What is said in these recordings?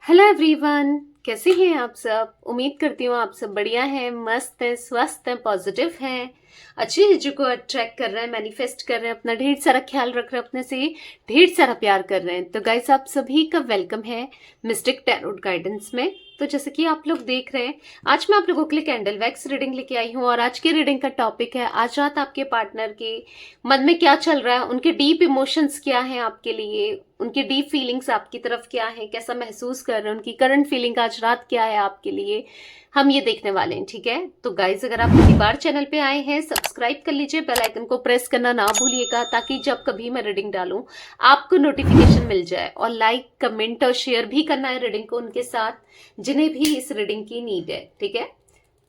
Hello everyone, कैसे हैं आप सब। उम्मीद करती हूँ आप सब बढ़िया हैं, मस्त हैं, स्वस्थ हैं, पॉजिटिव हैं, अच्छी चीजों को अट्रैक्ट कर रहे हैं, मैनिफेस्ट कर रहे हैं, अपना ढेर सारा ख्याल रख रहे हैं, अपने से ढेर सारा प्यार कर रहे हैं। तो गाइस, आप सभी का वेलकम है मिस्टिक टैरोट गाइडेंस में। तो जैसे कि आप लोग देख रहे हैं, आज मैं आप लोगों के लिए कैंडल वैक्स रीडिंग लेके आई हूँ और आज की रीडिंग का टॉपिक है आज रात आपके पार्टनर के मन में क्या चल रहा है, उनके डीप इमोशंस क्या हैं आपके लिए, उनकी डीप फीलिंग्स आपकी तरफ क्या है, कैसा महसूस कर रहे हैं, उनकी करंट फीलिंग आज रात क्या है आपके लिए, हम ये देखने वाले हैं। ठीक है, तो गाइज अगर आप पहली बार चैनल पे आए हैं, सब्सक्राइब कर लीजिए, बेल आइकन को प्रेस करना ना भूलिएगा ताकि जब कभी मैं रीडिंग डालूं आपको नोटिफिकेशन मिल जाए। और लाइक, कमेंट और शेयर भी करना है रीडिंग को उनके साथ जिन्हें भी इस रीडिंग की नीड है। ठीक है,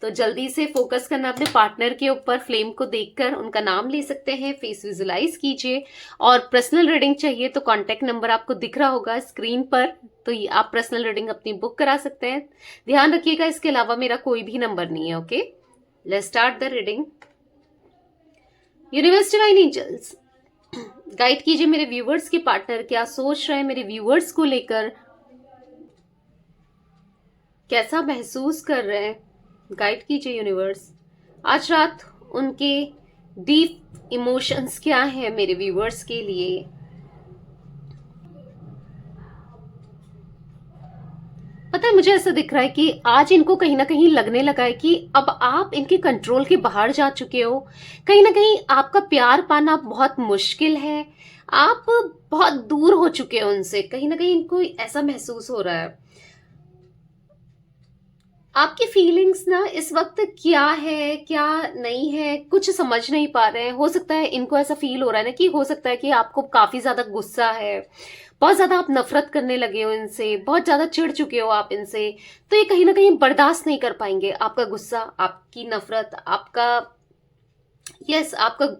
तो जल्दी से फोकस करना अपने पार्टनर के ऊपर, फ्लेम को देखकर उनका नाम ले सकते हैं, फेस विजुलाइज कीजिए। और पर्सनल रीडिंग चाहिए तो कांटेक्ट नंबर आपको दिख रहा होगा स्क्रीन पर, तो ये आप पर्सनल रीडिंग अपनी बुक करा सकते हैं। ध्यान रखिएगा, इसके अलावा मेरा कोई भी नंबर नहीं है। Okay, let's start the reading. Universe divine angels, guide कीजिए मेरे व्यूवर्स के पार्टनर क्या सोच रहे हैं मेरे व्यूवर्स को लेकर, कैसा महसूस कर रहे हैं। गाइड कीजिए यूनिवर्स, आज रात उनके डीप इमोशंस क्या है मेरे व्यूवर्स के लिए। पता है, मुझे ऐसा दिख रहा है कि आज इनको कहीं ना कहीं लगने लगा है कि अब आप इनके कंट्रोल के बाहर जा चुके हो। कहीं ना कहीं आपका प्यार पाना बहुत मुश्किल है, आप बहुत दूर हो चुके हो उनसे। कहीं ना कहीं इनको ऐसा महसूस हो रहा है। आपकी फीलिंग्स ना इस वक्त क्या है क्या नहीं है कुछ समझ नहीं पा रहे हैं। हो सकता है इनको ऐसा फील हो रहा है ना कि हो सकता है कि आपको काफी ज्यादा गुस्सा है, बहुत ज्यादा आप नफरत करने लगे हो इनसे, बहुत ज्यादा चिढ़ चुके हो आप इनसे। तो ये कहीं ना कहीं बर्दाश्त नहीं कर पाएंगे आपका गुस्सा, आपकी नफरत, आपका आपका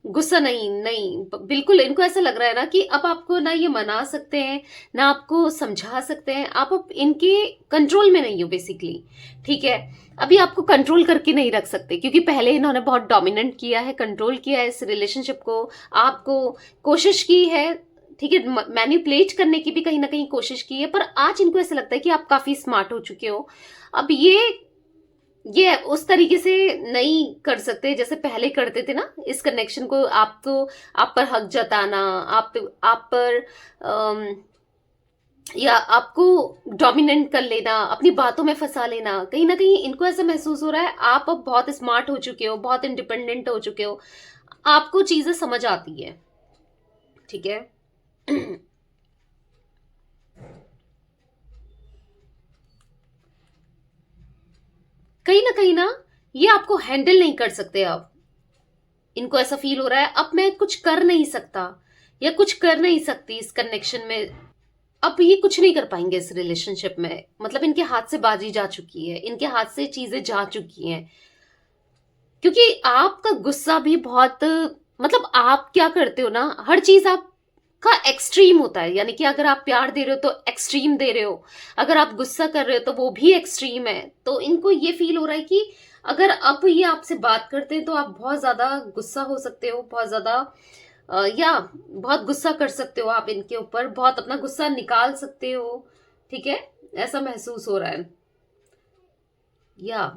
गुस्सा। नहीं नहीं, बिल्कुल इनको ऐसा लग रहा है ना कि अब आपको ना ये मना सकते हैं ना आपको समझा सकते हैं, आप अब इनके कंट्रोल में नहीं हो बेसिकली। ठीक है, अभी आपको कंट्रोल करके नहीं रख सकते क्योंकि पहले इन्होंने बहुत डोमिनेंट किया है, कंट्रोल किया है इस रिलेशनशिप को, आपको कोशिश की है। ठीक है, मैनिपुलेट करने की भी कहीं ना कहीं कोशिश की है, पर आज इनको ऐसा लगता है कि आप काफी स्मार्ट हो चुके हो। अब ये उस तरीके से नहीं कर सकते जैसे पहले करते थे ना। इस कनेक्शन को आपको, आप पर हक जताना, आप पर या आपको डोमिनेंट कर लेना, अपनी बातों में फंसा लेना, कहीं ना कहीं इनको ऐसा महसूस हो रहा है आप अब बहुत स्मार्ट हो चुके हो, बहुत इंडिपेंडेंट हो चुके हो, आपको चीजें समझ आती है। ठीक है कहीं ना ये आपको हैंडल नहीं कर सकते अब। इनको ऐसा फील हो रहा है अब मैं कुछ कर नहीं सकता या कुछ कर नहीं सकती इस कनेक्शन में। अब ये कुछ नहीं कर पाएंगे इस रिलेशनशिप में, मतलब इनके हाथ से बाजी जा चुकी है, इनके हाथ से चीजें जा चुकी हैं। क्योंकि आपका गुस्सा भी बहुत, मतलब आप क्या करते हो ना, हर चीज आपका एक्सट्रीम होता है। यानी कि अगर आप प्यार दे रहे हो तो एक्सट्रीम दे रहे हो, अगर आप गुस्सा कर रहे हो तो वो भी एक्सट्रीम है। तो इनको ये फील हो रहा है कि अगर अब ये आपसे बात करते हैं तो आप बहुत ज्यादा गुस्सा हो सकते हो, बहुत ज्यादा या बहुत गुस्सा कर सकते हो, आप इनके ऊपर बहुत अपना गुस्सा निकाल सकते हो। ठीक है, ऐसा महसूस हो रहा है। या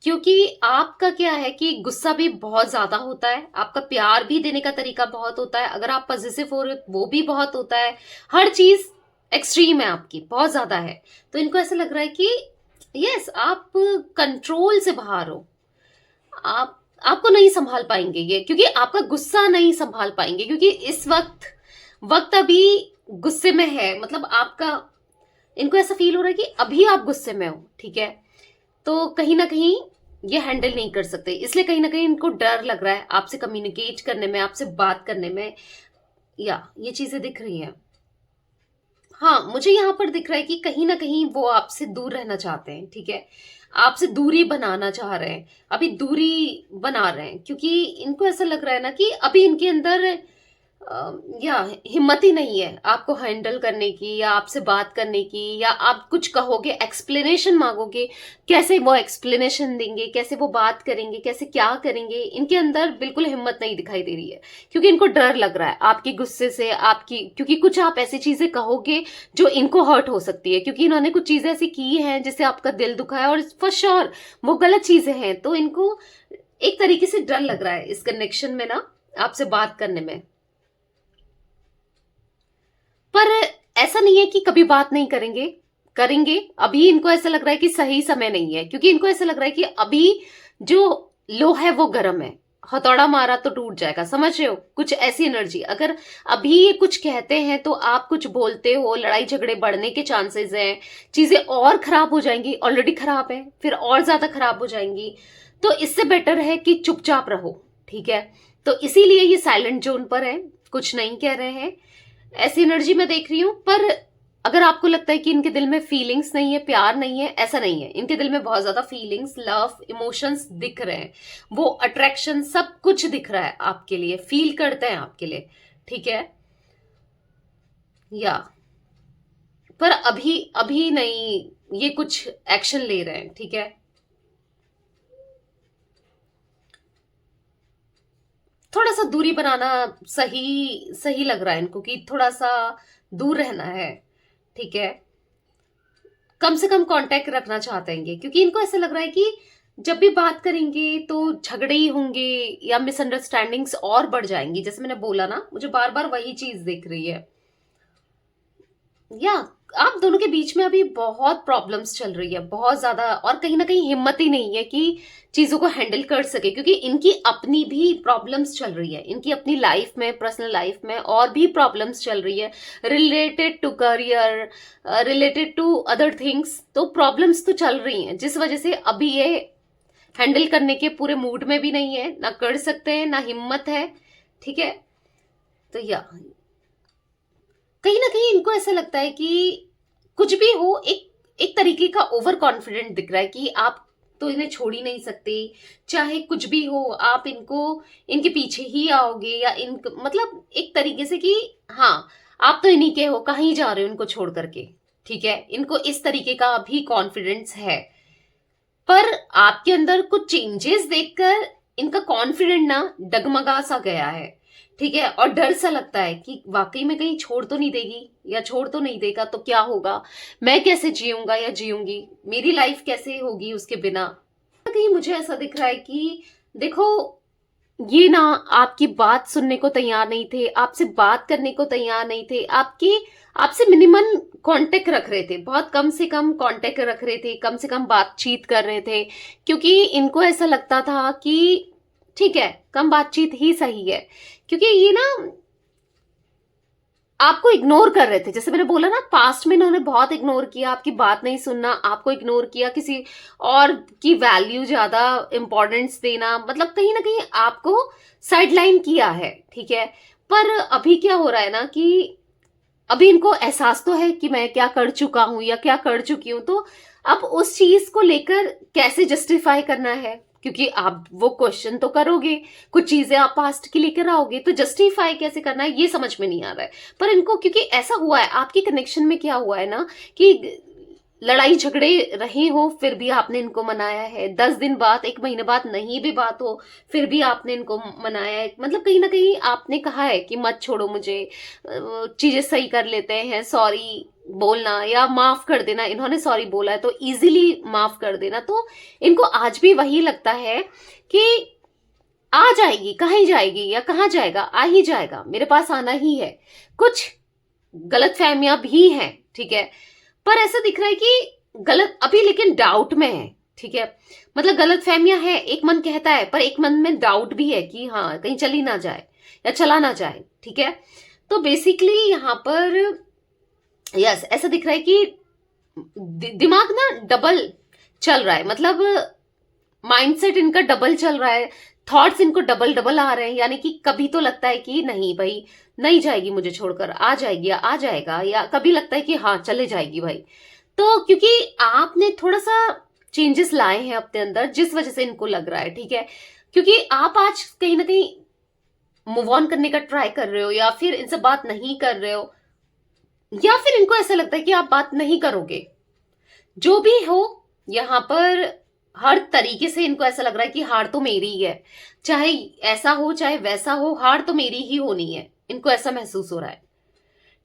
क्योंकि आपका क्या है कि गुस्सा भी बहुत ज्यादा होता है, आपका प्यार भी देने का तरीका बहुत होता है, अगर आप पॉजिटिव हो रहे हो वो भी बहुत होता है, हर चीज एक्सट्रीम है आपकी, बहुत ज्यादा है। तो इनको ऐसा लग रहा है कि यस आप कंट्रोल से बाहर हो, आप आपको नहीं संभाल पाएंगे ये, क्योंकि आपका गुस्सा नहीं संभाल पाएंगे, क्योंकि इस वक्त वक्त अभी गुस्से में है। मतलब आपका, इनको ऐसा फील हो रहा है कि अभी आप गुस्से में हो। ठीक है, तो कहीं ना कहीं ये हैंडल नहीं कर सकते, इसलिए कहीं ना कहीं इनको डर लग रहा है आपसे कम्युनिकेट करने में, आपसे बात करने में। या ये चीजें दिख रही हैं। हाँ, मुझे यहाँ पर दिख रहा है कि कहीं ना कहीं वो आपसे दूर रहना चाहते हैं। ठीक है, आपसे दूरी बनाना चाह रहे हैं, अभी दूरी बना रहे हैं, क्योंकि इनको ऐसा लग रहा है ना कि अभी इनके अंदर या हिम्मत ही नहीं है आपको हैंडल करने की, या आपसे बात करने की, या आप कुछ कहोगे, एक्सप्लेनेशन मांगोगे, कैसे वो एक्सप्लेनेशन देंगे, कैसे वो बात करेंगे, कैसे क्या करेंगे, इनके अंदर बिल्कुल हिम्मत नहीं दिखाई दे रही है। क्योंकि इनको डर लग रहा है आपके गुस्से से, आपकी, क्योंकि कुछ आप ऐसी चीजें कहोगे जो इनको हर्ट हो सकती है, क्योंकि इन्होंने कुछ चीजें ऐसी की हैं जिससे आपका दिल दुखा है, और फॉर श्योर वो गलत चीजें हैं। तो इनको एक तरीके से डर लग रहा है इस कनेक्शन में ना, आपसे बात करने में। पर ऐसा नहीं है कि कभी बात नहीं करेंगे, करेंगे। अभी इनको ऐसा लग रहा है कि सही समय नहीं है, क्योंकि इनको ऐसा लग रहा है कि अभी जो लोहा है वो गर्म है, हथौड़ा मारा तो टूट जाएगा, समझ रहे हो? कुछ ऐसी एनर्जी, अगर अभी ये कुछ कहते हैं तो आप कुछ बोलते हो, लड़ाई झगड़े बढ़ने के चांसेस हैं, चीजें और खराब हो जाएंगी, ऑलरेडी खराब है, फिर और ज्यादा खराब हो जाएंगी। तो इससे बेटर है कि चुपचाप रहो, ठीक है? तो इसीलिए ये साइलेंट जोन पर है, कुछ नहीं कह रहे हैं, ऐसी एनर्जी मैं देख रही हूं। पर अगर आपको लगता है कि इनके दिल में फीलिंग्स नहीं है, प्यार नहीं है, ऐसा नहीं है। इनके दिल में बहुत ज्यादा फीलिंग्स, लव, इमोशंस दिख रहे हैं, वो अट्रैक्शन, सब कुछ दिख रहा है आपके लिए, फील करते हैं आपके लिए, ठीक है? या पर अभी अभी नहीं ये कुछ एक्शन ले रहे हैं, ठीक है? थोड़ा सा दूरी बनाना सही सही लग रहा है इनको, कि थोड़ा सा दूर रहना है, ठीक है? कम से कम कांटेक्ट रखना चाहते हैं, क्योंकि इनको ऐसा लग रहा है कि जब भी बात करेंगे तो झगड़े ही होंगे, या मिसअंडरस्टैंडिंग्स और बढ़ जाएंगी। जैसे मैंने बोला ना, मुझे बार बार वही चीज दिख रही है। या आप दोनों के बीच में अभी बहुत प्रॉब्लम्स चल रही है, बहुत ज्यादा, और कहीं ना कहीं हिम्मत ही नहीं है कि चीजों को हैंडल कर सके, क्योंकि इनकी अपनी भी प्रॉब्लम्स चल रही है, इनकी अपनी लाइफ में, पर्सनल लाइफ में और भी प्रॉब्लम्स चल रही है, related to career, related to other things. तो प्रॉब्लम्स तो चल रही हैं, जिस वजह से अभी ये हैंडल करने के पूरे मूड में भी नहीं है, ना कर सकते हैं, ना हिम्मत है, ठीक है? तो या कहीं ना कहीं इनको ऐसा लगता है कि कुछ भी हो, एक एक तरीके का ओवर कॉन्फिडेंट दिख रहा है कि आप तो इन्हें छोड़ ही नहीं सकते, चाहे कुछ भी हो आप इनको, इनके पीछे ही आओगे, या इन, मतलब एक तरीके से कि हाँ, आप तो इन्हीं के हो, कहीं जा रहे हो इनको छोड़ करके, ठीक है? इनको इस तरीके का भी कॉन्फिडेंस है। पर आपके अंदर कुछ चेंजेस देखकर इनका कॉन्फिडेंट ना डगमगा सा गया है, ठीक है? और डर सा लगता है कि वाकई में कहीं छोड़ तो नहीं देगी, या छोड़ तो नहीं देगा तो क्या होगा, मैं कैसे जीऊंगा या जीऊंगी, मेरी लाइफ कैसे होगी उसके बिना। कहीं मुझे ऐसा दिख रहा है कि देखो, ये ना आपकी बात सुनने को तैयार नहीं थे, आपसे बात करने को तैयार नहीं थे, आपकी, आपसे मिनिमम कांटेक्ट रख रहे थे, बहुत कम से कम कांटेक्ट रख रहे थे, कम से कम बातचीत कर रहे थे, क्योंकि इनको ऐसा लगता था कि ठीक है, कम बातचीत ही सही है, क्योंकि ये ना आपको इग्नोर कर रहे थे। जैसे मैंने बोला ना, पास्ट में इन्होंने बहुत इग्नोर किया, आपकी बात नहीं सुनना, आपको इग्नोर किया, किसी और की वैल्यू ज्यादा इंपॉर्टेंस देना, मतलब कहीं ना कहीं आपको साइडलाइन किया है, ठीक है? पर अभी क्या हो रहा है ना, कि अभी इनको एहसास तो है कि मैं क्या कर चुका हूं या क्या कर चुकी हूं, तो अब उस चीज को लेकर कैसे जस्टिफाई करना है, क्योंकि आप वो क्वेश्चन तो करोगे, कुछ चीजें आप पास्ट की लेकर आओगे, तो जस्टिफाई कैसे करना है ये समझ में नहीं आ रहा है। पर इनको, क्योंकि ऐसा हुआ है आपकी कनेक्शन में, क्या हुआ है ना, कि लड़ाई झगड़े रहे हो फिर भी आपने इनको मनाया है, 10 दिन बाद, 1 महीने बाद नहीं भी बात हो फिर भी आपने इनको मनाया है, मतलब कहीं ना कहीं आपने कहा है कि मत छोड़ो मुझे, चीजें सही कर लेते हैं, सॉरी बोलना या माफ कर देना। इन्होंने सॉरी बोला है तो इजीली माफ कर देना, तो इनको आज भी वही लगता है कि आ जाएगी, कहीं जाएगी या कहाँ जाएगा, आ ही जाएगा, मेरे पास आना ही है। कुछ गलत फहमियां भी हैं, ठीक है? पर ऐसा दिख रहा है कि गलत अभी, लेकिन डाउट में है, ठीक है? मतलब गलत फहमियां है, एक मन कहता है पर एक मन में डाउट भी है कि हाँ, कहीं चली ना जाए या चला ना जाए, ठीक है? तो बेसिकली यहाँ पर यस, ऐसा दिख रहा है कि दिमाग ना डबल चल रहा है, मतलब माइंडसेट इनका डबल चल रहा है, थॉट्स इनको डबल डबल आ रहे हैं, यानी कि कभी तो लगता है कि नहीं भाई, नहीं जाएगी मुझे छोड़कर, आ जाएगी या आ जाएगा, या कभी लगता है कि हाँ चले जाएगी भाई। तो क्योंकि आपने थोड़ा सा चेंजेस लाए हैं अपने अंदर, जिस वजह से इनको लग रहा है, ठीक है? क्योंकि आप आज कहीं ना कहीं मूव ऑन करने का ट्राई कर रहे हो, या फिर इनसे बात नहीं कर रहे हो, या फिर इनको ऐसा लगता है कि आप बात नहीं करोगे। जो भी हो, यहाँ पर हर तरीके से इनको ऐसा लग रहा है कि हार तो मेरी ही है, चाहे ऐसा हो चाहे वैसा हो, हार तो मेरी ही होनी है, इनको ऐसा महसूस हो रहा है।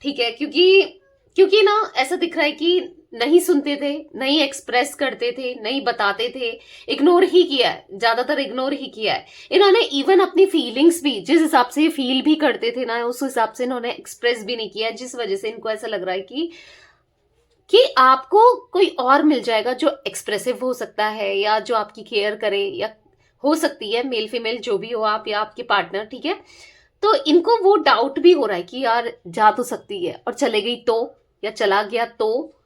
ठीक है, क्योंकि क्योंकि ना ऐसा दिख रहा है कि नहीं सुनते थे, नहीं एक्सप्रेस करते थे, नहीं बताते थे, इग्नोर ही किया है, ज्यादातर इग्नोर ही किया है इन्होंने। इवन अपनी फीलिंग्स भी जिस हिसाब से फील भी करते थे ना, उस हिसाब से इन्होंने एक्सप्रेस भी नहीं किया, जिस वजह से इनको ऐसा लग रहा है कि आपको कोई और मिल जाएगा जो एक्सप्रेसिव हो सकता है, या जो आपकी केयर करे, या हो सकती है मेल फीमेल जो भी हो आप, या आपके पार्टनर। ठीक है, तो इनको वो डाउट भी हो रहा है कि यार जा तो सकती है और चले गई तो, या चला गया तो।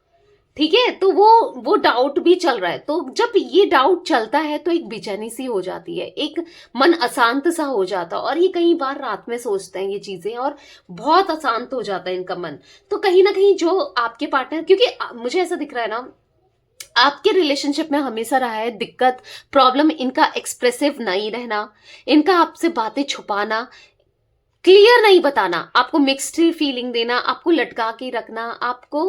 ठीक है, तो वो डाउट भी चल रहा है। तो जब ये डाउट चलता है तो एक बेचैनी सी हो जाती है, एक मन अशांत सा हो जाता है, और ये कई बार रात में सोचते हैं ये चीजें, और बहुत अशांत हो जाता है इनका मन। तो कहीं ना कहीं जो आपके पार्टनर, क्योंकि मुझे ऐसा दिख रहा है ना, आपके रिलेशनशिप में हमेशा रहा है दिक्कत, प्रॉब्लम इनका एक्सप्रेसिव नहीं रहना, इनका आपसे बातें छुपाना, क्लियर नहीं बताना, आपको मिक्स्ड फीलिंग देना, आपको लटका के रखना, आपको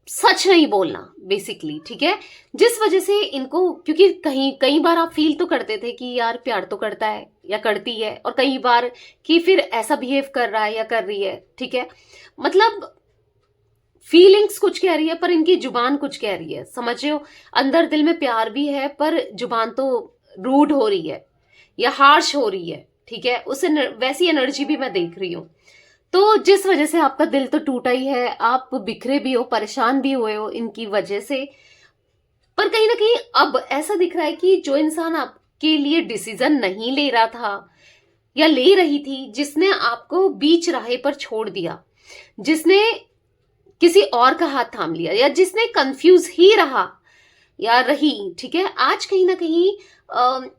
सच नहीं बोलना बेसिकली। ठीक है, जिस वजह से इनको, क्योंकि कई बार आप फील तो करते थे कि यार प्यार तो करता है या करती है, और कई बार कि फिर ऐसा बिहेव कर रहा है या कर रही है। ठीक है, मतलब फीलिंग्स कुछ कह रही है पर इनकी जुबान कुछ कह रही है, समझ रहे हो। अंदर दिल में प्यार भी है पर जुबान तो रूड हो रही है या हार्श हो रही है। ठीक है, उससे वैसी एनर्जी भी मैं देख रही हूं। तो जिस वजह से आपका दिल तो टूटा ही है, आप बिखरे भी हो, परेशान भी हुए हो इनकी वजह से। पर कहीं ना कहीं अब ऐसा दिख रहा है कि जो इंसान आपके लिए डिसीजन नहीं ले रहा था या ले रही थी, जिसने आपको बीच राह पर छोड़ दिया, जिसने किसी और का हाथ थाम लिया, या जिसने कंफ्यूज ही रहा या रही, ठीक है, आज कहीं ना कहीं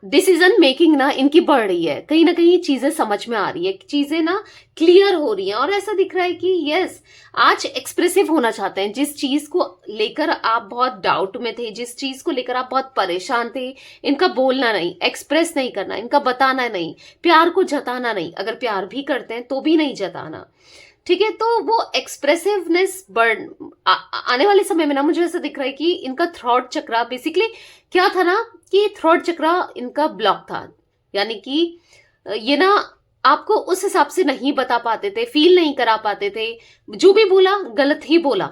डिसीजन मेकिंग ना इनकी बढ़ रही है, कहीं ना कहीं चीजें समझ में आ रही है, चीजें ना क्लियर हो रही हैं, और ऐसा दिख रहा है कि यस, आज एक्सप्रेसिव होना चाहते हैं। जिस चीज को लेकर आप बहुत डाउट में थे, जिस चीज को लेकर आप बहुत परेशान थे, इनका बोलना नहीं, एक्सप्रेस नहीं करना, इनका बताना नहीं, प्यार को जताना नहीं, अगर प्यार भी करते हैं तो भी नहीं जताना। ठीक है, तो वो एक्सप्रेसिवनेस बढ़ आने वाले समय में ना मुझे ऐसा दिख रहा है कि इनका थ्रॉट चक्रा बेसिकली क्या था ना, कि थ्रॉट चक्रा इनका ब्लॉक था, यानी कि ये ना आपको उस हिसाब से नहीं बता पाते थे, फील नहीं करा पाते थे, जो भी बोला गलत ही बोला,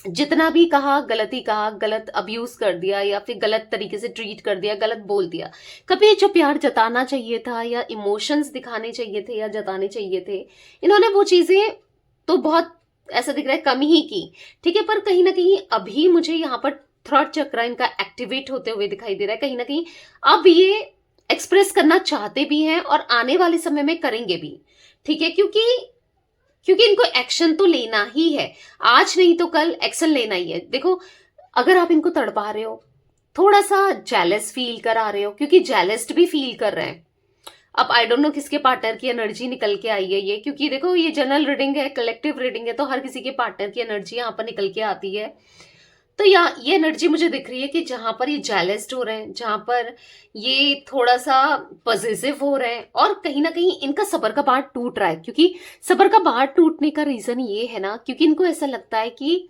जितना भी कहा गलत ही कहा, गलत अब्यूज कर दिया, या फिर गलत तरीके से ट्रीट कर दिया, गलत बोल दिया। कभी जो प्यार जताना चाहिए था, या इमोशंस दिखाने चाहिए थे, या जताने चाहिए थे, इन्होंने वो चीजें तो बहुत ऐसा दिख रहा है कम ही की। ठीक है, पर कहीं ना कहीं अभी मुझे यहाँ पर थ्रॉट चक्र इनका एक्टिवेट होते हुए दिखाई दे रहा है। कहीं ना कहीं अब ये एक्सप्रेस करना चाहते भी हैं और आने वाले समय में करेंगे भी। ठीक है, क्योंकि इनको एक्शन तो लेना ही है, आज नहीं तो कल एक्शन लेना ही है। देखो, अगर आप इनको तड़पा रहे हो, थोड़ा सा जेलस फील करा रहे हो, क्योंकि जेलस्ड भी फील कर रहे हैं। अब आई डोंट नो किसके पार्टनर की एनर्जी निकल के आई है ये, क्योंकि देखो ये जनरल रीडिंग है, कलेक्टिव रीडिंग है, तो हर किसी के पार्टनर की एनर्जी यहाँ पर निकल के आती है। तो ये एनर्जी मुझे दिख रही है कि जहां पर ये जेलस्ड हो रहे हैं, जहां पर ये थोड़ा सा पॉजिटिव हो रहे हैं, और कहीं ना कहीं इनका सब्र का बांध टूट रहा है। क्योंकि सब्र का बांध टूटने का रीजन ये है ना, क्योंकि इनको ऐसा लगता है कि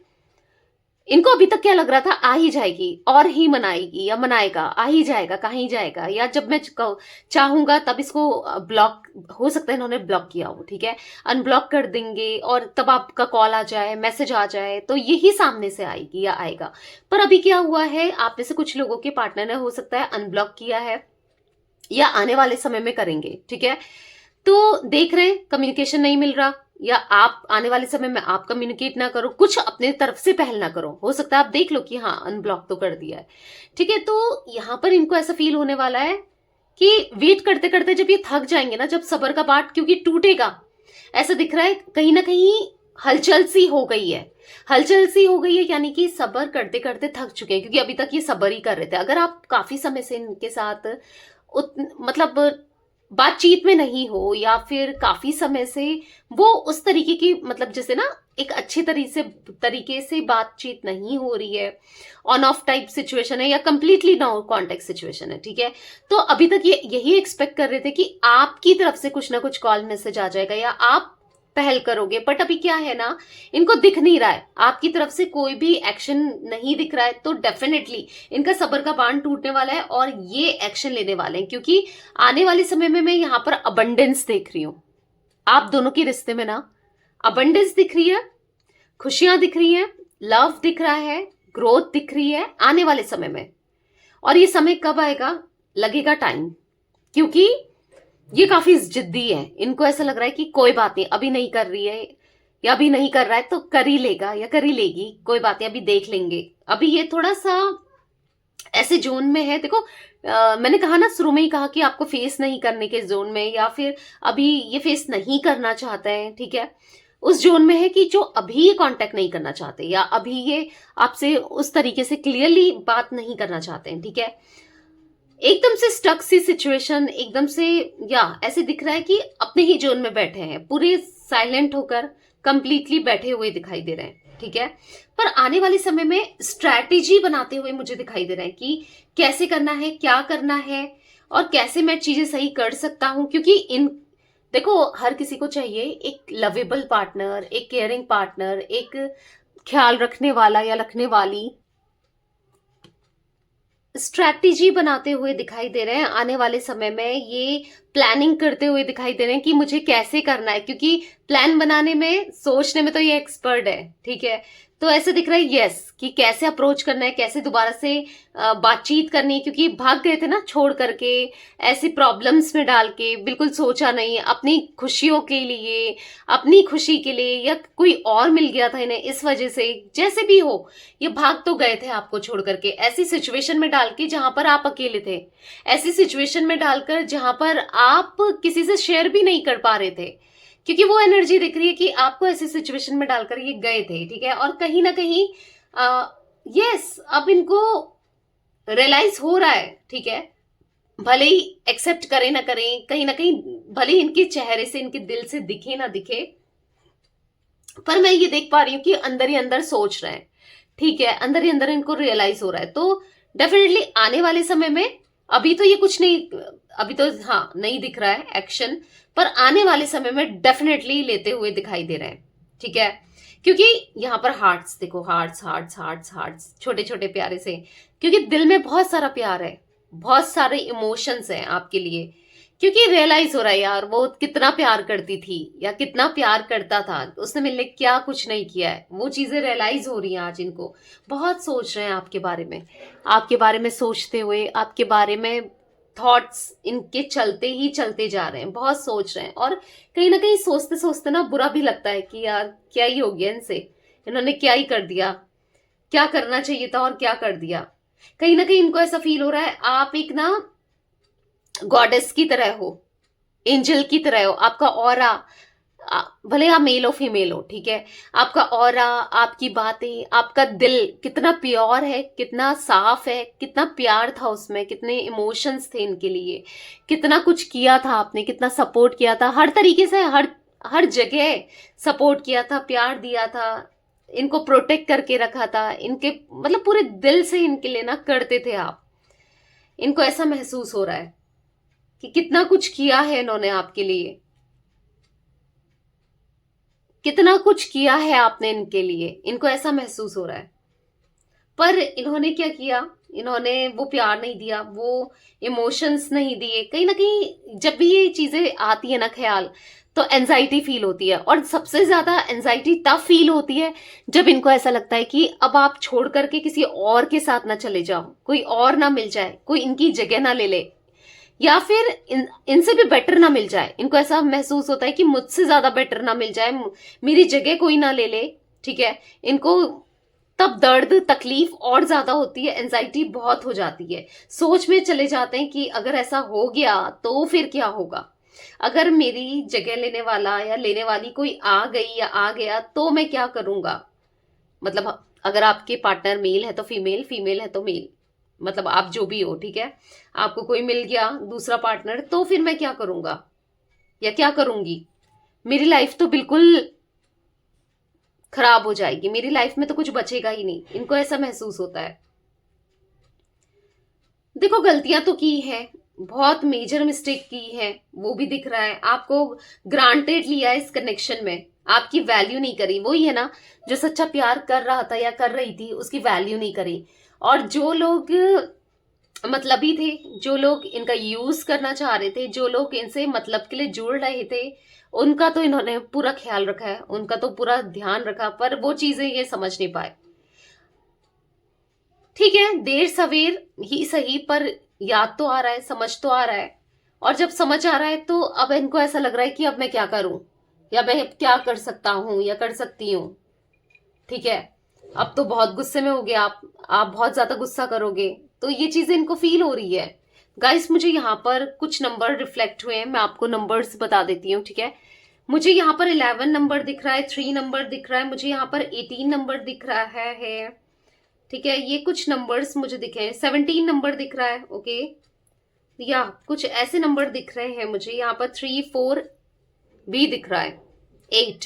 इनको अभी तक क्या लग रहा था, आ ही जाएगी और ही मनाएगी या मनाएगा, आ ही जाएगा, कहीं जाएगा, या जब मैं चाहूंगा तब इसको ब्लॉक, हो सकता है इन्होंने ब्लॉक किया हो, ठीक है, अनब्लॉक कर देंगे, और तब आपका कॉल आ जाए, मैसेज आ जाए, तो यही सामने से आएगी या आएगा। पर अभी क्या हुआ है, आप में से कुछ लोगों के पार्टनर ने हो सकता है अनब्लॉक किया है, या आने वाले समय में करेंगे। ठीक है, तो देख रहे हैं कम्युनिकेशन नहीं मिल रहा, या आप आने वाले समय में आप कम्युनिकेट ना करो, कुछ अपने तरफ से पहल ना करो, हो सकता है आप देख लो कि हाँ अनब्लॉक तो कर दिया है। ठीक है, तो यहां पर इनको ऐसा फील होने वाला है कि वेट करते करते जब ये थक जाएंगे ना, जब सब्र का बाट क्योंकि टूटेगा, ऐसा दिख रहा है कहीं ना कहीं हलचल सी हो गई है, हलचल सी हो गई है, यानी कि सब्र करते करते थक चुके हैं, क्योंकि अभी तक ये सब्र ही कर रहे थे। अगर आप काफी समय से इनके साथ मतलब बातचीत में नहीं हो, या फिर काफी समय से वो उस तरीके की, मतलब जैसे ना एक अच्छी तरीके से बातचीत नहीं हो रही है, ऑन ऑफ टाइप सिचुएशन है, या कंप्लीटली नो कांटेक्ट सिचुएशन है, ठीक है। तो अभी तक ये यही एक्सपेक्ट कर रहे थे कि आपकी तरफ से कुछ ना कुछ कॉल मैसेज आ जाएगा या आप पहल करोगे, बट अभी क्या है ना, इनको दिख नहीं रहा है, आपकी तरफ से कोई भी एक्शन नहीं दिख रहा है। तो डेफिनेटली इनका सब्र का बांध टूटने वाला है और ये एक्शन लेने वाले हैं, क्योंकि आने वाले समय में मैं यहां पर अबंडेंस देख रही हूं। आप दोनों के रिश्ते में ना अबंडेंस दिख रही है, खुशियां दिख रही हैं, लव दिख रहा है, ग्रोथ दिख रही है आने वाले समय में। और ये समय कब आएगा, लगेगा टाइम, क्योंकि ये काफी जिद्दी है। इनको ऐसा लग रहा है कि कोई बात नहीं, अभी नहीं कर रही है या अभी नहीं कर रहा है तो कर ही लेगा या कर ही लेगी, कोई बात नहीं, अभी देख लेंगे। अभी ये थोड़ा सा ऐसे जोन में है, देखो मैंने कहा ना, शुरू में ही कहा कि आपको फेस नहीं करने के जोन में, या फिर अभी ये फेस नहीं करना चाहते हैं, ठीक है, उस जोन में है कि जो अभी ये कांटेक्ट नहीं करना चाहते, या अभी ये आपसे उस तरीके से क्लियरली बात नहीं करना चाहते हैं, ठीक है। एकदम से स्टक सी सिचुएशन, एकदम से या ऐसे दिख रहा है कि अपने ही जोन में बैठे हैं, पूरे साइलेंट होकर कंप्लीटली बैठे हुए दिखाई दे रहे हैं, ठीक है। पर आने वाले समय में स्ट्रैटेजी बनाते हुए मुझे दिखाई दे रहा है कि कैसे करना है, क्या करना है, और कैसे मैं चीजें सही कर सकता हूं। क्योंकि इन देखो, हर किसी को चाहिए एक लवेबल पार्टनर, एक केयरिंग पार्टनर, एक ख्याल रखने वाला या रखने वाली। स्ट्रैटेजी बनाते हुए दिखाई दे रहे हैं आने वाले समय में, ये प्लानिंग करते हुए दिखाई दे रहे हैं कि मुझे कैसे करना है, क्योंकि प्लान बनाने में, सोचने में तो ये एक्सपर्ट है, ठीक है। तो ऐसे दिख रहा है यस कि कैसे अप्रोच करना है, कैसे दोबारा से बातचीत करनी है, क्योंकि भाग गए थे ना छोड़ करके, ऐसी प्रॉब्लम्स में डाल के, बिल्कुल सोचा नहीं अपनी खुशियों के लिए, अपनी खुशी के लिए, या कोई और मिल गया था इन्हें इस वजह से, जैसे भी हो ये भाग तो गए थे आपको छोड़ करके, ऐसी सिचुएशन में डाल के जहां पर आप अकेले थे, ऐसी सिचुएशन में डालकर जहां पर आप किसी से शेयर भी नहीं कर पा रहे थे, क्योंकि वो एनर्जी दिख रही है कि आपको ऐसी सिचुएशन में डालकर ये गए थे, ठीक है। और कहीं ना कहीं यस, अब इनको रियलाइज हो रहा है, ठीक है, भले ही एक्सेप्ट करें ना करें, कहीं ना कहीं भले ही इनके चेहरे से, इनके दिल से दिखे ना दिखे, पर मैं ये देख पा रही हूँ कि अंदर ही अंदर सोच रहे हैं, ठीक है, अंदर ही अंदर इनको रियलाइज हो रहा है। तो डेफिनेटली आने वाले समय में, अभी तो ये कुछ नहीं, अभी तो हाँ नहीं दिख रहा है एक्शन, पर आने वाले समय में डेफिनेटली लेते हुए दिखाई दे रहे हैं, ठीक है। क्योंकि यहां पर हार्ट्स देखो, हार्ट्स हार्ट्स हार्ट्स हार्ट्स, छोटे छोटे प्यारे से, क्योंकि दिल में बहुत सारा प्यार है, बहुत सारे इमोशंस हैं आपके लिए, क्योंकि रियलाइज हो रहा है यार वो कितना प्यार करती थी या कितना प्यार करता था, उसने मेरे लिए क्या कुछ नहीं किया है, वो चीजें रियलाइज हो रही हैं आज इनको। बहुत सोच रहे हैं आपके बारे में, आपके बारे में सोचते हुए, आपके बारे में थॉट्स इनके चलते ही चलते जा रहे हैं, बहुत सोच रहे हैं। और कहीं ना कहीं सोचते सोचते ना बुरा भी लगता है कि यार क्या ही हो गया इनसे, इन्होंने क्या ही कर दिया, क्या करना चाहिए था और क्या कर दिया। कहीं ना कहीं इनको ऐसा फील हो रहा है आप एक ना गॉडेस की तरह हो, एंजल की तरह हो, आपका ऑरा, भले आप मेल हो फीमेल हो, ठीक है, आपका ऑरा, आपकी बातें, आपका दिल कितना प्योर है, कितना साफ है, कितना प्यार था उसमें, कितने इमोशंस थे इनके लिए, कितना कुछ किया था आपने, कितना सपोर्ट किया था, हर तरीके से, हर जगह सपोर्ट किया था, प्यार दिया था, इनको प्रोटेक्ट करके रखा था, इनके मतलब पूरे दिल से इनके लिए ना करते थे आप। इनको ऐसा महसूस हो रहा है कि कितना कुछ किया है इन्होंने आपके लिए, कितना कुछ किया है आपने इनके लिए, इनको ऐसा महसूस हो रहा है। पर इन्होंने क्या किया, इन्होंने वो प्यार नहीं दिया, वो इमोशंस नहीं दिए। कहीं ना कहीं जब भी ये चीजें आती है ना ख्याल, तो एंजाइटी फील होती है, और सबसे ज्यादा एंजाइटी तब फील होती है जब इनको ऐसा लगता है कि अब आप छोड़ करके किसी और के साथ ना चले जाओ, कोई और ना मिल जाए, कोई इनकी जगह ना ले ले, या फिर इनसे भी बेटर ना मिल जाए। इनको ऐसा महसूस होता है कि मुझसे ज्यादा बेटर ना मिल जाए, मेरी जगह कोई ना ले ले, ठीक है। इनको तब दर्द तकलीफ और ज्यादा होती है, एंजाइटी बहुत हो जाती है, सोच में चले जाते हैं कि अगर ऐसा हो गया तो फिर क्या होगा, अगर मेरी जगह लेने वाला या लेने वाली कोई आ गई या आ गया तो मैं क्या करूंगा। मतलब अगर आपके पार्टनर मेल है तो फीमेल, फीमेल है तो मेल, मतलब आप जो भी हो, ठीक है, आपको कोई मिल गया दूसरा पार्टनर, तो फिर मैं क्या करूंगा या क्या करूंगी? मेरी लाइफ तो बिल्कुल खराब हो जाएगी, मेरी लाइफ में तो कुछ बचेगा ही नहीं। इनको ऐसा महसूस होता है। देखो, गलतियां तो की है, बहुत मेजर मिस्टेक की है, वो भी दिख रहा है आपको। ग्रांटेड लिया इस कनेक्शन में, आपकी वैल्यू नहीं करी। वही है ना, जो सच्चा प्यार कर रहा था या कर रही थी, उसकी वैल्यू नहीं करी। और जो लोग मतलबी थे, जो लोग इनका यूज करना चाह रहे थे, जो लोग इनसे मतलब के लिए जुड़ रहे थे, उनका तो इन्होंने पूरा ख्याल रखा है, उनका तो पूरा ध्यान रखा, पर वो चीजें ये समझ नहीं पाए। ठीक है, देर सवेर ही सही, पर याद तो आ रहा है, समझ तो आ रहा है। और जब समझ आ रहा है तो अब इनको ऐसा लग रहा है कि अब मैं क्या करूं, या मैं क्या कर सकता हूं या कर सकती हूं। ठीक है, अब तो बहुत गुस्से में हो गए आप बहुत ज्यादा गुस्सा करोगे, तो ये चीजें इनको फील हो रही है। गाइस, मुझे यहाँ पर कुछ नंबर रिफ्लेक्ट हुए हैं, मैं आपको नंबर्स बता देती हूँ। ठीक है, मुझे यहाँ पर 11 नंबर दिख रहा है, 3 नंबर दिख रहा है, मुझे यहाँ पर 18 नंबर दिख रहा है। ठीक है, ये कुछ नंबर्स मुझे दिखे हैं। 17 नंबर दिख रहा है, ओके, या कुछ ऐसे नंबर दिख रहे हैं मुझे। यहाँ पर 3 4 भी दिख रहा है, 8।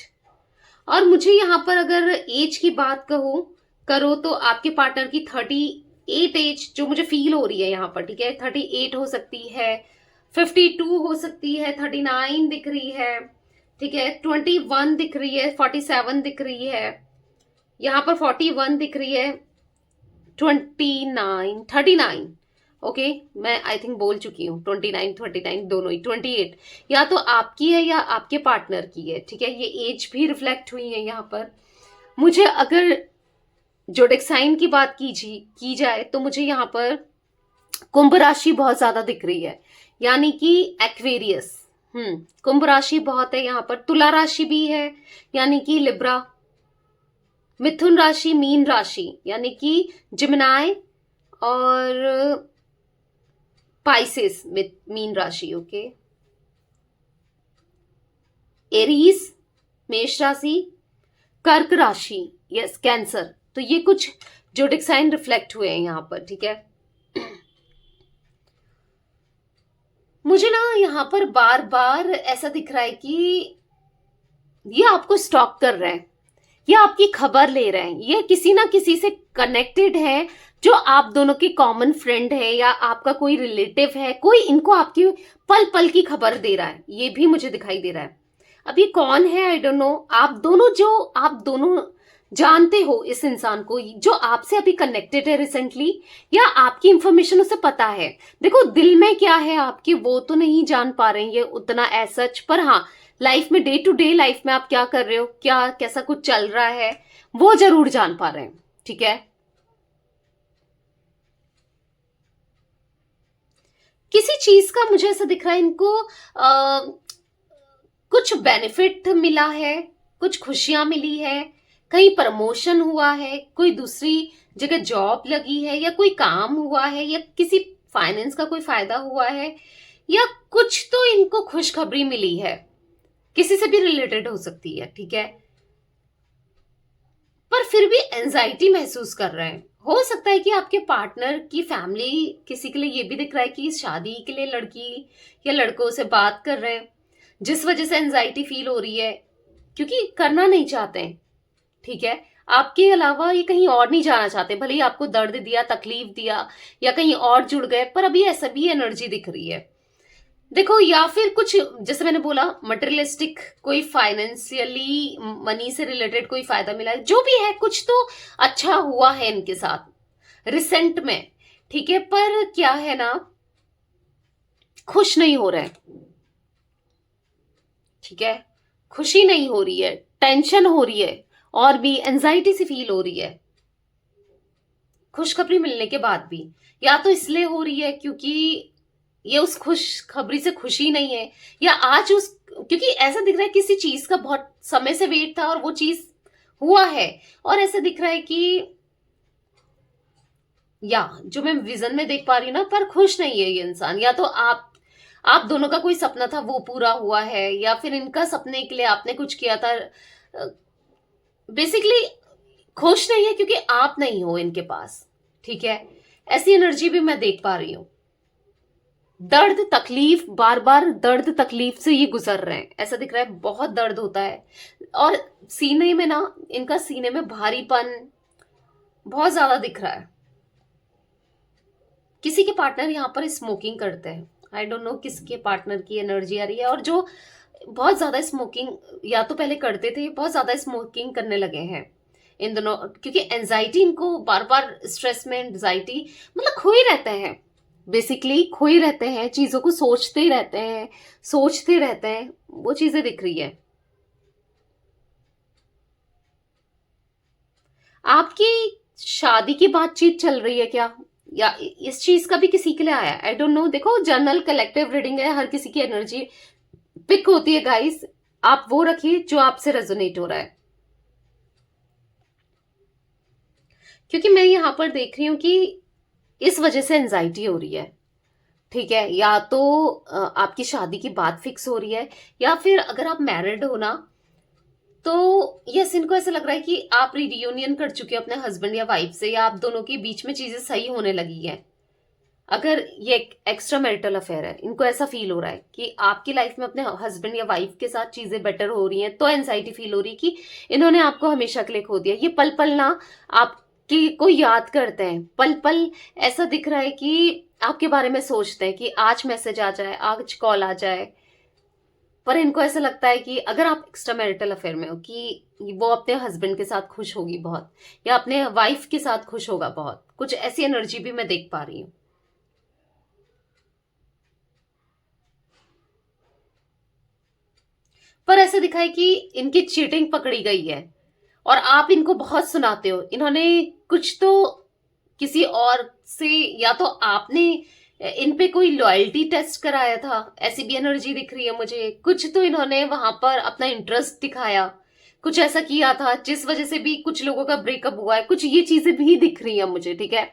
और मुझे यहाँ पर अगर एज की बात करो तो आपके पार्टनर की 38 एज जो मुझे फील हो रही है यहाँ पर। ठीक है, 38 हो सकती है, 52 हो सकती है, 39 दिख रही है। ठीक है, 21 दिख रही है, 47 दिख रही है, यहाँ पर 41 दिख रही है, 29 39। ओके, मैं आई थिंक बोल चुकी हूँ 29 39 दोनों ही। 28 या तो आपकी है या आपके पार्टनर की है। ठीक है, ये एज भी रिफ्लेक्ट हुई है यहाँ पर। मुझे अगर जोडिक साइन की बात की जाए तो मुझे यहाँ पर कुंभ राशि बहुत ज्यादा दिख रही है, यानी कि एक्वेरियस। कुंभ राशि बहुत है यहाँ पर। तुला राशि भी है, यानी कि लिब्रा। मिथुन राशि, मीन राशि, यानी कि जिमिनाई और पाइसेस, मीन राशि। ओके, एरीज मेष राशि, कर्क राशि, यस कैंसर। तो ये कुछ जोडिक साइन रिफ्लेक्ट हुए हैं यहाँ पर। ठीक है, मुझे ना यहाँ पर बार बार ऐसा दिख रहा है कि ये आपको स्टॉक कर रहे हैं, ये आपकी खबर ले रहे हैं, ये किसी ना किसी से कनेक्टेड है, जो आप दोनों की कॉमन फ्रेंड है या आपका कोई रिलेटिव है, कोई इनको आपकी पल पल की खबर दे रहा है। ये भी मुझे दिखाई दे रहा है। अब ये कौन है आई डोंट नो। आप दोनों जानते हो इस इंसान को, जो आपसे अभी कनेक्टेड है रिसेंटली, या आपकी इंफॉर्मेशन उसे पता है। देखो, दिल में क्या है आपके वो तो नहीं जान पा रहे हैं ये उतना एसच, पर हाँ, लाइफ में डे टू डे लाइफ में आप क्या कर रहे हो, क्या कैसा कुछ चल रहा है, वो जरूर जान पा रहे हैं। ठीक है, किसी चीज का मुझे ऐसा दिख रहा है इनको कुछ बेनिफिट मिला है, कुछ खुशियां मिली है, कहीं प्रमोशन हुआ है, कोई दूसरी जगह जॉब लगी है, या कोई काम हुआ है, या किसी फाइनेंस का कोई फायदा हुआ है, या कुछ तो इनको खुशखबरी मिली है, किसी से भी रिलेटेड हो सकती है। ठीक है, पर फिर भी एंजाइटी महसूस कर रहे हैं। हो सकता है कि आपके पार्टनर की फैमिली, किसी के लिए ये भी दिख रहा है कि शादी के लिए लड़की या लड़कों से बात कर रहे हैं, जिस वजह से एंजाइटी फील हो रही है, क्योंकि करना नहीं चाहते हैं। ठीक है, आपके अलावा ये कहीं और नहीं जाना चाहते, भले ही आपको दर्द दिया, तकलीफ दिया, या कहीं और जुड़ गए, पर अभी ऐसा भी एनर्जी दिख रही है। देखो, या फिर कुछ जैसे मैंने बोला मटेरियलिस्टिक, कोई फाइनेंशियली मनी से रिलेटेड कोई फायदा मिला है, जो भी है, कुछ तो अच्छा हुआ है इनके साथ रिसेंट में। ठीक है, पर क्या है ना, खुश नहीं हो रहे। ठीक है, खुशी नहीं हो रही है, टेंशन हो रही है, और भी एंजाइटी सी फील हो रही है खुशखबरी मिलने के बाद भी। या तो इसलिए हो रही है क्योंकि ये उस खुशखबरी से खुशी नहीं है, या आज उस क्योंकि ऐसा दिख रहा है किसी चीज का बहुत समय से वेट था और वो चीज हुआ है, और ऐसा दिख रहा है कि या जो मैं विजन में देख पा रही हूँ ना, पर खुश नहीं है ये इंसान। या तो आप दोनों का कोई सपना था वो पूरा हुआ है, या फिर इनका सपने के लिए आपने कुछ किया था। बेसिकली खुश नहीं है क्योंकि आप नहीं हो इनके पास। ठीक है, ऐसी एनर्जी भी मैं देख पा रही हूँ। दर्द तकलीफ, बार बार दर्द तकलीफ से ये गुजर रहे हैं, ऐसा दिख रहा है। बहुत दर्द होता है और सीने में ना, इनका सीने में भारीपन बहुत ज्यादा दिख रहा है। किसी के पार्टनर यहाँ पर स्मोकिंग करते हैं, आई डोंट नो किसके पार्टनर की एनर्जी आ रही है। और जो बहुत ज्यादा स्मोकिंग या तो पहले करते थे, बहुत ज्यादा स्मोकिंग करने लगे हैं इन दोनों, क्योंकि एंजाइटी इनको बार बार, स्ट्रेस में एंजाइटी मतलब खोए रहते हैं, बेसिकली खोए रहते हैं, चीजों को सोचते ही रहते हैं, सोचते रहते हैं, वो चीजें दिख रही है। आपकी शादी की बातचीत चल रही है क्या, या इस चीज का भी किसी के लिए आया है, आई डोंट नो। देखो जनरल कलेक्टिव रीडिंग है, हर किसी की एनर्जी पिक होती है गाइस। आप वो रखिए जो आपसे रेजोनेट हो रहा है, क्योंकि मैं यहां पर देख रही हूं कि इस वजह से एंजाइटी हो रही है, ठीक है। या तो आपकी शादी की बात फिक्स हो रही है, या फिर अगर आप मैरिड हो ना, तो यस, इनको ऐसा लग रहा है कि आप रियूनियन कर चुके हो अपने हस्बैंड या वाइफ से, या आप दोनों के बीच में चीजें सही होने लगी है। अगर ये एक्स्ट्रा मैरिटल अफेयर है, इनको ऐसा फील हो रहा है कि आपकी लाइफ में अपने हस्बैंड या वाइफ के साथ चीजें बेटर हो रही हैं, तो एंजाइटी फील हो रही है कि इन्होंने आपको हमेशा के लिए खो दिया। ये पल पल ना आपकी को याद करते हैं, पल पल ऐसा दिख रहा है कि आपके बारे में सोचते हैं कि आज मैसेज आ जाए, आज कॉल आ जाए। पर इनको ऐसा लगता है कि अगर आप एक्स्ट्रा मैरिटल अफेयर में हो, कि वो अपने हस्बैंड के साथ खुश होगी बहुत, या अपने वाइफ के साथ खुश होगा बहुत, कुछ ऐसी एनर्जी भी मैं देख पा रही हूँ। पर ऐसा दिखा है कि इनकी चीटिंग पकड़ी गई है, और आप इनको बहुत सुनाते हो। इन्होंने कुछ तो किसी और से, या तो आपने इन पे कोई लॉयल्टी टेस्ट कराया था, ऐसी भी एनर्जी दिख रही है मुझे। कुछ तो इन्होंने वहां पर अपना इंटरेस्ट दिखाया, कुछ ऐसा किया था जिस वजह से भी कुछ लोगों का ब्रेकअप हुआ है, कुछ ये चीजें भी दिख रही है मुझे, ठीक है।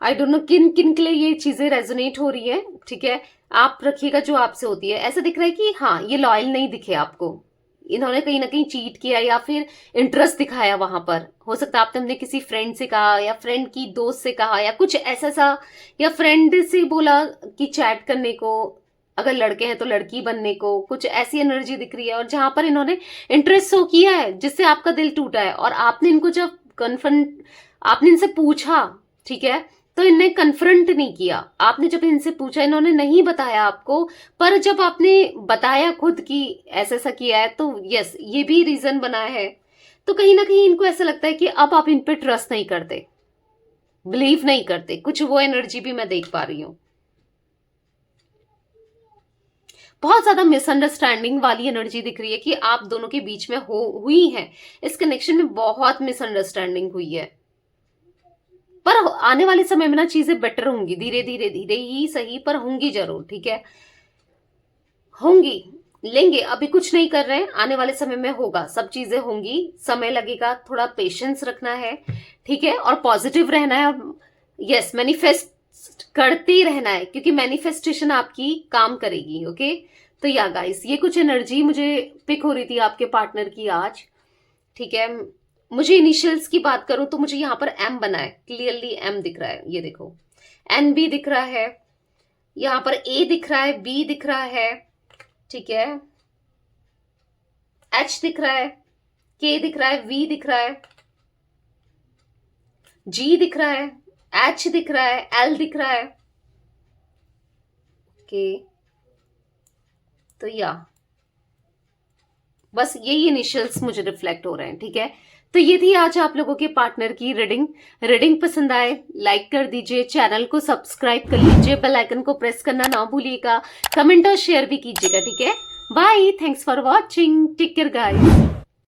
आई डोंट नो किन किन के लिए ये चीजें रेजोनेट हो रही है, ठीक है। आप रखिएगा जो आपसे होती है। ऐसा दिख रहा है कि हाँ, ये लॉयल नहीं दिखे आपको, इन्होंने कहीं ना कहीं चीट किया या फिर इंटरेस्ट दिखाया वहां पर। हो सकता है आपने किसी फ्रेंड से कहा, या फ्रेंड की दोस्त से कहा, या कुछ ऐसा सा, या फ्रेंड से बोला कि चैट करने को, अगर लड़के हैं तो लड़की बनने को, कुछ ऐसी एनर्जी दिख रही है। और जहां पर इन्होंने इंटरेस्ट शो किया है, जिससे आपका दिल टूटा है, और आपने इनको जब कन्फ्रंट, आपने इनसे पूछा, ठीक है, तो इनने कन्फ्रंट नहीं किया। आपने जब इनसे पूछा, इन्होंने नहीं बताया आपको, पर जब आपने बताया खुद कि ऐसा ऐसा किया है, तो यस, ये भी रीजन बना है। तो कहीं ना कहीं इनको ऐसा लगता है कि अब आप इन पे ट्रस्ट नहीं करते, बिलीव नहीं करते, कुछ वो एनर्जी भी मैं देख पा रही हूं। बहुत ज्यादा मिसअंडरस्टैंडिंग वाली एनर्जी दिख रही है कि आप दोनों के बीच में हुई है, इस कनेक्शन में बहुत मिसअंडरस्टैंडिंग हुई है। पर आने वाले समय में ना चीजें बेटर होंगी, धीरे धीरे धीरे ही सही, पर होंगी जरूर, ठीक है, होंगी। लेंगे, अभी कुछ नहीं कर रहे हैं, आने वाले समय में होगा, सब चीजें होंगी, समय लगेगा, थोड़ा पेशेंस रखना है, ठीक है, और पॉजिटिव रहना है। यस, मैनिफेस्ट करते ही रहना है, क्योंकि मैनिफेस्टेशन आपकी काम करेगी, ओके। तो या गाइस, ये कुछ एनर्जी मुझे पिक हो रही थी आपके पार्टनर की आज, ठीक है। मुझे इनिशियल्स की बात करूं तो मुझे यहां पर एम बना है, क्लियरली एम दिख रहा है, ये देखो, एन बी दिख रहा है, यहां पर ए दिख रहा है, बी दिख रहा है, ठीक है, एच दिख रहा है, के दिख रहा है, वी दिख रहा है, जी दिख रहा है, एच दिख रहा है, एल दिख रहा है, ओके। तो या बस यही इनिशियल्स मुझे रिफ्लेक्ट हो रहे हैं, ठीक है। तो ये थी आज आप लोगों के पार्टनर की रीडिंग पसंद आए लाइक कर दीजिए, चैनल को सब्सक्राइब कर लीजिए, बेल आइकन को प्रेस करना ना भूलिएगा, कमेंट और शेयर भी कीजिएगा, ठीक है। Bye, thanks for watching, take care guys.